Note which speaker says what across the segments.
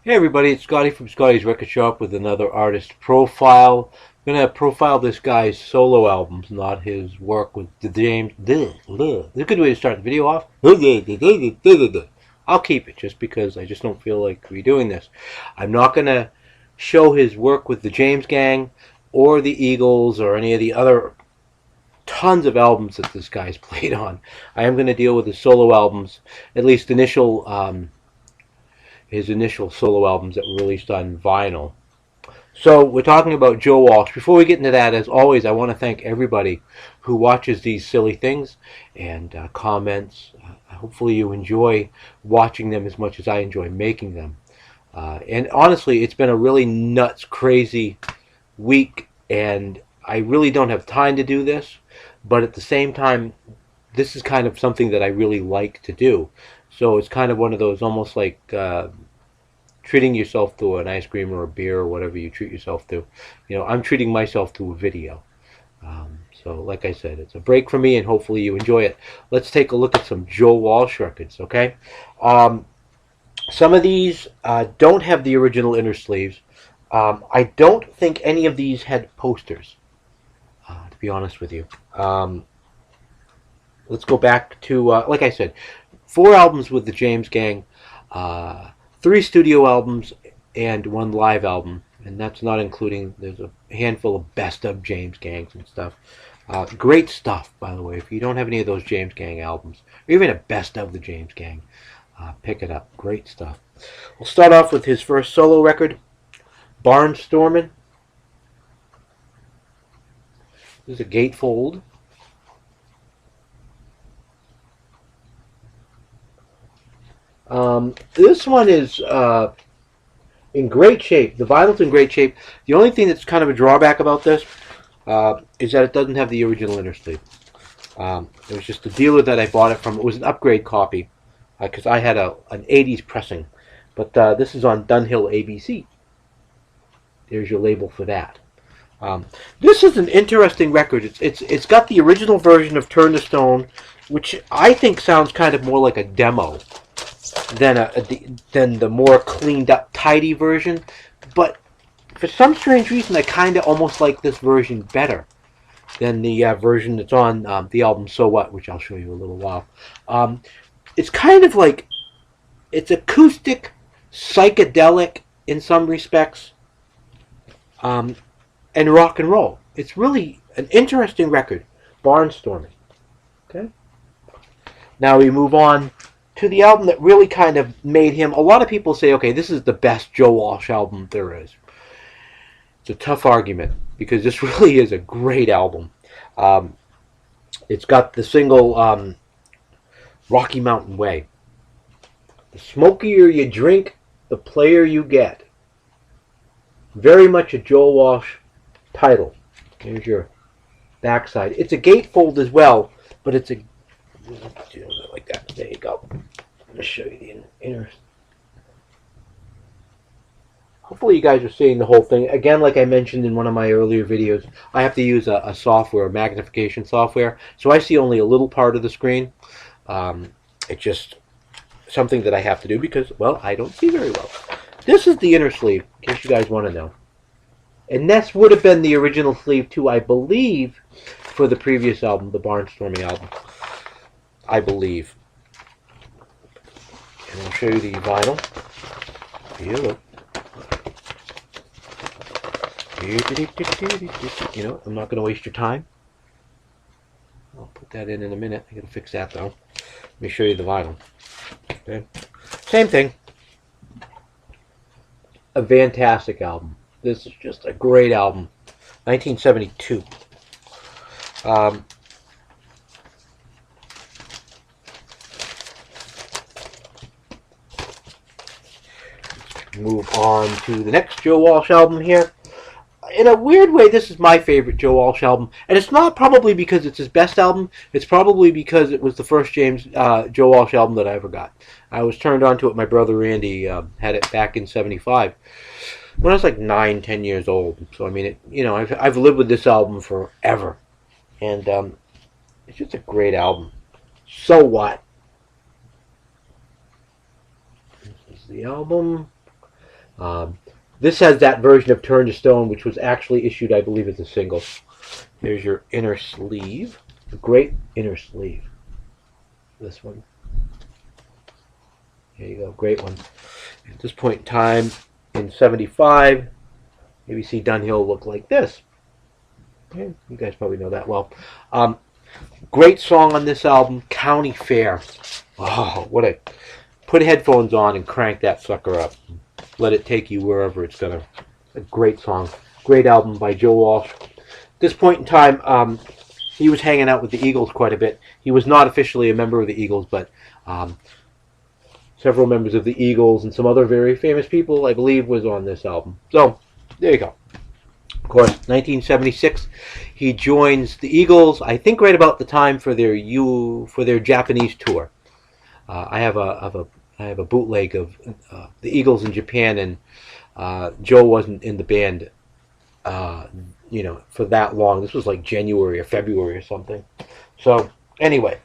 Speaker 1: Hey everybody, it's Scotty from Scotty's Record Shop with another artist profile. I'm going to profile this guy's solo albums, not his work with the James. This is a good way to start the video off. I'll keep it just because I just don't feel like redoing this. I'm not going to show his work with the James Gang or the Eagles or any of the other tons of albums that this guy's played on. I am going to deal with his solo albums, at least his initial solo albums that were released on vinyl. So we're talking about Joe Walsh. Before we get into that, as always, I want to thank everybody who watches these silly things and comments. Hopefully you enjoy watching them as much as I enjoy making them. And honestly, it's been a really nuts, crazy week, and I really don't have time to do this. But at the same time, this is kind of something that I really like to do. So it's kind of one of those almost like treating yourself to an ice cream or a beer or whatever you treat yourself to. You know, I'm treating myself to a video. So like I said, it's a break for me and hopefully you enjoy it. Let's take a look at some Joe Walsh records, okay? Some of these don't have the original inner sleeves. I don't think any of these had posters, to be honest with you. Let's go back to, like I said, 4 albums with the James Gang, 3 studio albums, and 1 live album. And that's not including, there's a handful of best of James Gangs and stuff. Great stuff, by the way. If you don't have any of those James Gang albums, or even a best of the James Gang, pick it up. Great stuff. We'll start off with his first solo record, Barnstormin'. This is a gatefold. This one is in great shape. The vinyl's in great shape. The only thing that's kind of a drawback about this is that it doesn't have the original inner sleeve. It was just the dealer that I bought it from. It was an upgrade copy because I had an 80s pressing. But this is on Dunhill ABC. There's your label for that. This is an interesting record. It's got the original version of Turn to Stone, which I think sounds kind of more like a demo than the more cleaned up, tidy version. But for some strange reason, I kind of almost like this version better than the version that's on the album So What, which I'll show you in a little while. It's kind of like, it's acoustic, psychedelic in some respects, and rock and roll. It's really an interesting record, Barnstorming. Okay. Now we move on to the album that really kind of made him. A lot of people say, okay, this is the best Joe Walsh album there is. It's a tough argument because this really is a great album. It's got the single Rocky Mountain Way. The smokier you drink, the player you get. Very much a Joe Walsh title. Here's your backside. It's a gatefold as well, but it's a like that. There you go. I'm going to show you the inner. Hopefully you guys are seeing the whole thing. Again, like I mentioned in one of my earlier videos, I have to use a software, magnification software, so I see only a little part of the screen. It's just something that I have to do because, well, I don't see very well. This is the inner sleeve, in case you guys want to know. And this would have been the original sleeve too, I believe, for the previous album, the Barnstorming album. I believe. And I'll show you the vinyl. Here, look. You know, I'm not going to waste your time. I'll put that in a minute. I got to fix that though. Let me show you the vinyl. Okay. Same thing. A fantastic album. This is just a great album. 1972. Move on to the next Joe Walsh album here. In a weird way, this is my favorite Joe Walsh album, and it's not probably because it's his best album. It's probably because it was the first Joe Walsh album that I ever got. I was turned on to it. My brother Randy had it back in '75 when I was like 9, 10 years old. So I mean, I've lived with this album forever, and it's just a great album. So What? This is the album. This has that version of Turn to Stone, which was actually issued, I believe, as a single. Here's your inner sleeve. A great inner sleeve. This one. There you go. Great one. At this point in time, in 75, ABC Dunhill looked like this. Okay, you guys probably know that well. Great song on this album, County Fair. Oh, what a... Put headphones on and crank that sucker up. Let it take you wherever it's gonna. A great song. Great album by Joe Walsh. At this point in time, he was hanging out with the Eagles quite a bit. He was not officially a member of the Eagles, but several members of the Eagles and some other very famous people, I believe, was on this album. So, there you go. Of course, 1976, he joins the Eagles, I think right about the time for their Japanese tour. I have a bootleg of the Eagles in Japan, and Joe wasn't in the band, for that long. This was like January or February or something. So anyway,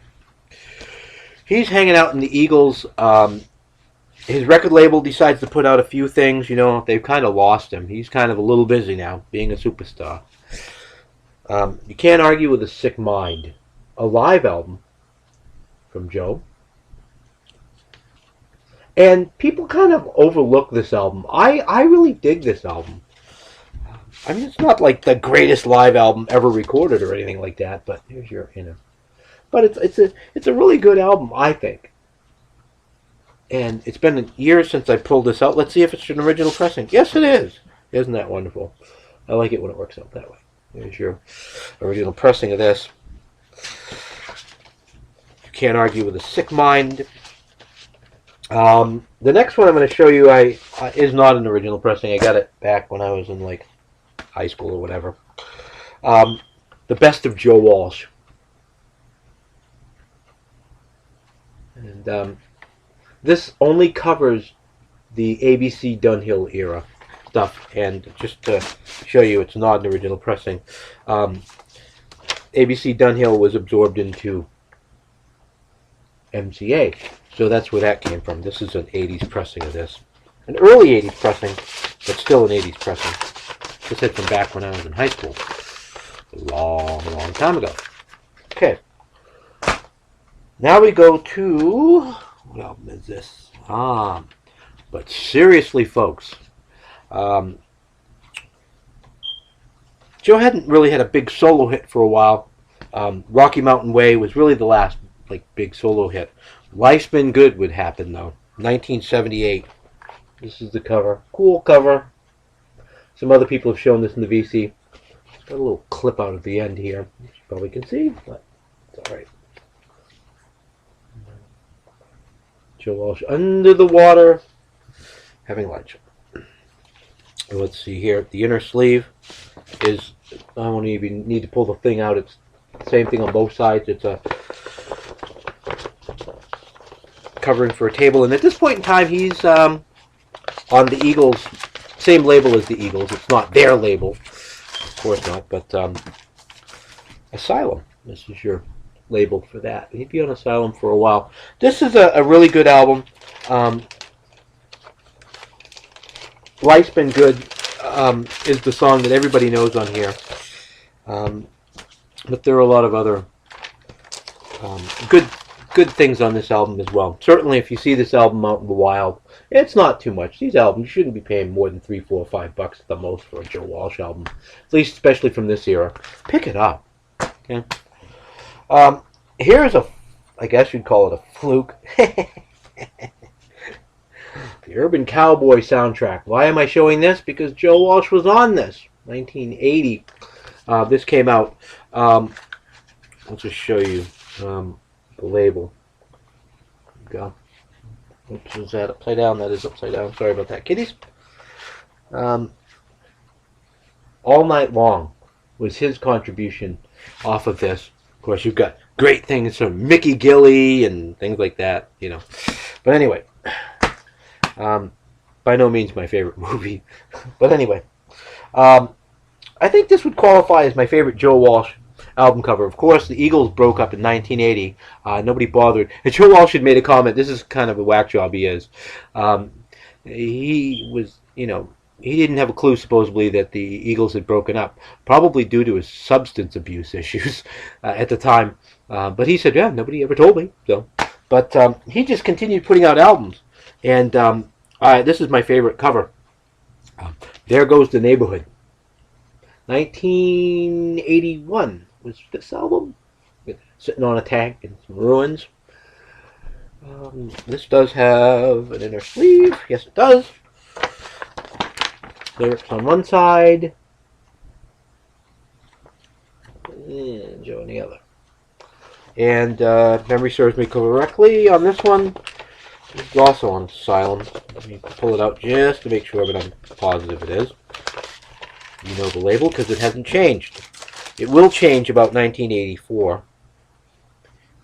Speaker 1: he's hanging out in the Eagles. His record label decides to put out a few things. They've kind of lost him. He's kind of a little busy now, being a superstar. You can't argue with a sick mind. A live album from Joe. And people kind of overlook this album. I really dig this album. I mean, it's not like the greatest live album ever recorded or anything like that, but here's your, But it's a really good album, I think. And it's been years since I pulled this out. Let's see if it's an original pressing. Yes, it is. Isn't that wonderful? I like it when it works out that way. There's your original pressing of this. You can't argue with a sick mind. The next one I'm going to show you is not an original pressing. I got it back when I was in like high school or whatever. The Best of Joe Walsh. And this only covers the ABC Dunhill era stuff. And just to show you, it's not an original pressing. ABC Dunhill was absorbed into MCA. So that's where that came from. This is an 80s pressing of this. An early 80s pressing, but still an 80s pressing. This is from back when I was in high school. A long, long time ago. Okay. Now we go to... What album is this? But seriously, folks. Joe hadn't really had a big solo hit for a while. Rocky Mountain Way was really the last big solo hit. Life's Been Good would happen, though. 1978. This is the cover. Cool cover. Some other people have shown this in the VC. Got a little clip out at the end here. You probably can see, but it's alright. Joe Walsh under the water, having lunch. Let's see here. The inner sleeve is, I don't even need to pull the thing out. It's the same thing on both sides. It's a covering for a table. And at this point in time, he's on the Eagles, same label as the Eagles. It's not their label. Of course not, but Asylum. This is your label for that. He'd be on Asylum for a while. This is a really good album. Life's Been Good is the song that everybody knows on here. But there are a lot of other good things on this album as well. Certainly if you see this album out in the wild, it's not too much. These albums, you shouldn't be paying more than $3, $4, $5 at the most for a Joe Walsh album. At least especially from this era. Pick it up. Okay. Here's I guess you'd call it a fluke. The Urban Cowboy soundtrack. Why am I showing this? Because Joe Walsh was on this. 1980. This came out. I'll just show you the label. There you go. Oops, is that upside down? That is upside down. Sorry about that, kitties. All Night Long was his contribution off of this. Of course, you've got great things from Mickey Gilley and things like that, But anyway, by no means my favorite movie. But anyway, I think this would qualify as my favorite Joe Walsh album cover. Of course, the Eagles broke up in 1980. Nobody bothered. And Joe Walsh had made a comment. This is kind of a whack job he is. he was, he didn't have a clue supposedly that the Eagles had broken up, probably due to his substance abuse issues at the time. But he said, "Yeah, nobody ever told me." So, but he just continued putting out albums, and this is my favorite cover. There Goes the Neighborhood. 1981 was this album. Sitting on a tank in some ruins. This does have an inner sleeve. Yes, it does. Lyrics on one side. And Joe on the other. And memory serves me correctly on this one. It's also on silent. Let me pull it out just to make sure, but I'm positive it is. You know the label because it hasn't changed. It will change about 1984.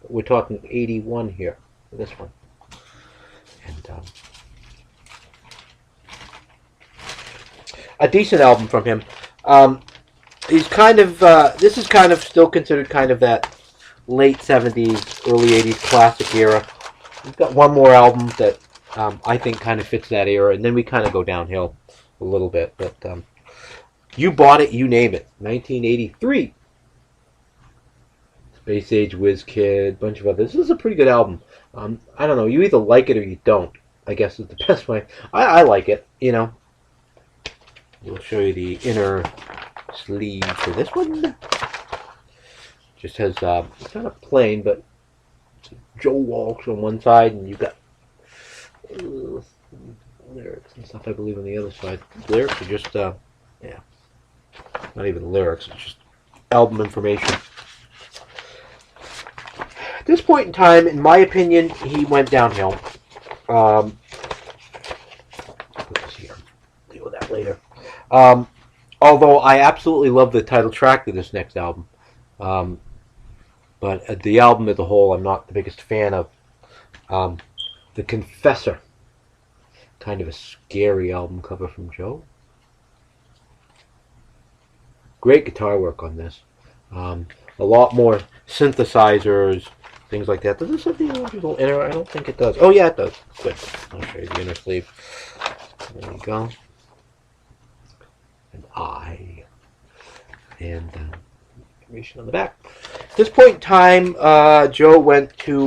Speaker 1: But we're talking 81 here for this one. And a decent album from him. He's kind of this is kind of still considered kind of that late 70s, early 80s classic era. We've got one more album that I think kind of fits that era, and then we kind of go downhill a little bit. But You Bought It, You Name It, 1983. Space Age Whiz Kid, bunch of others. This is a pretty good album. I don't know, you either like it or you don't, I guess is the best way. I like it, We'll show you the inner sleeve for this one. Just has, it's kind of plain, but Joe Walsh on one side, and you've got lyrics and stuff, I believe, on the other side. Lyrics are just, yeah, not even lyrics, it's just album information. At this point in time, in my opinion, he went downhill. Let's see here. Deal with that later. Although I absolutely love the title track to this next album. But the album as a whole, I'm not the biggest fan of. The Confessor. Kind of a scary album cover from Joe. Great guitar work on this. A lot more synthesizers, things like that. Does this have the original inner? I don't think it does. Oh, yeah, it does. Good. I'll show you the inner sleeve. There you go. An eye. And information on the back. At this point in time, Joe went to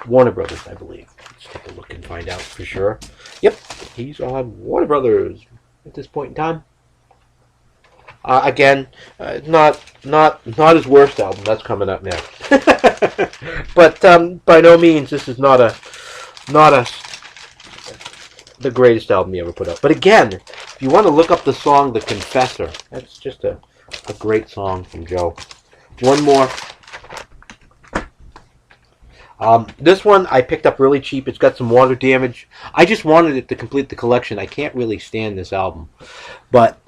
Speaker 1: Warner Brothers, I believe. Let's take a look and find out for sure. Yep, he's on Warner Brothers at this point in time. Again, not his worst album. That's coming up next. But by no means, this is not the greatest album he ever put out. But again, if you want to look up the song "The Confessor," that's just a great song from Joe. One more. This one I picked up really cheap. It's got some water damage. I just wanted it to complete the collection. I can't really stand this album, but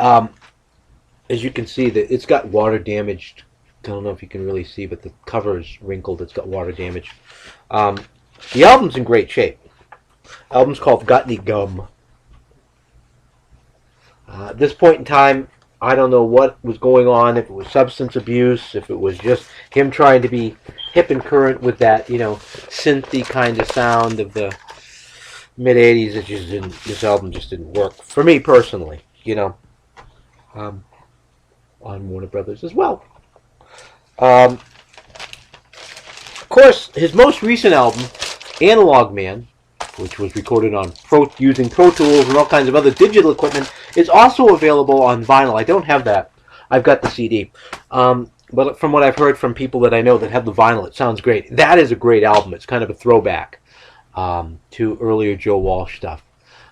Speaker 1: as you can see, that it's got water damaged. I don't know if you can really see, but the cover is wrinkled. It's got water damage. The album's in great shape. Album's called Got Any Gum. At this point in time, I don't know what was going on, if it was substance abuse, if it was just him trying to be hip and current with that, synthy kind of sound of the mid-'80s. It just didn't, this album just didn't work for me personally, on Warner Brothers as well. Of course, his most recent album, Analog Man, which was recorded on using Pro Tools and all kinds of other digital equipment, is also available on vinyl. I don't have that. I've got the CD. But from what I've heard from people that I know that have the vinyl, it sounds great. That is a great album. It's kind of a throwback to earlier Joe Walsh stuff.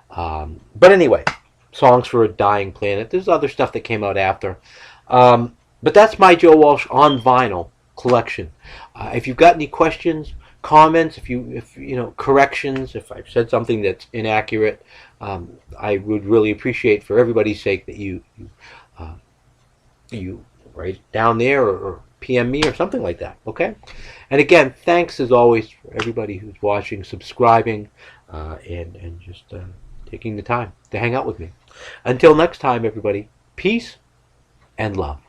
Speaker 1: But anyway, Songs for a Dying Planet. There's other stuff that came out after. But that's my Joe Walsh on vinyl collection. If you've got any questions, comments, if you corrections, if I've said something that's inaccurate, I would really appreciate, for everybody's sake, that you write it down there or PM me or something like that. Okay. And again, thanks as always for everybody who's watching, subscribing, and just taking the time to hang out with me. Until next time, everybody, peace and love.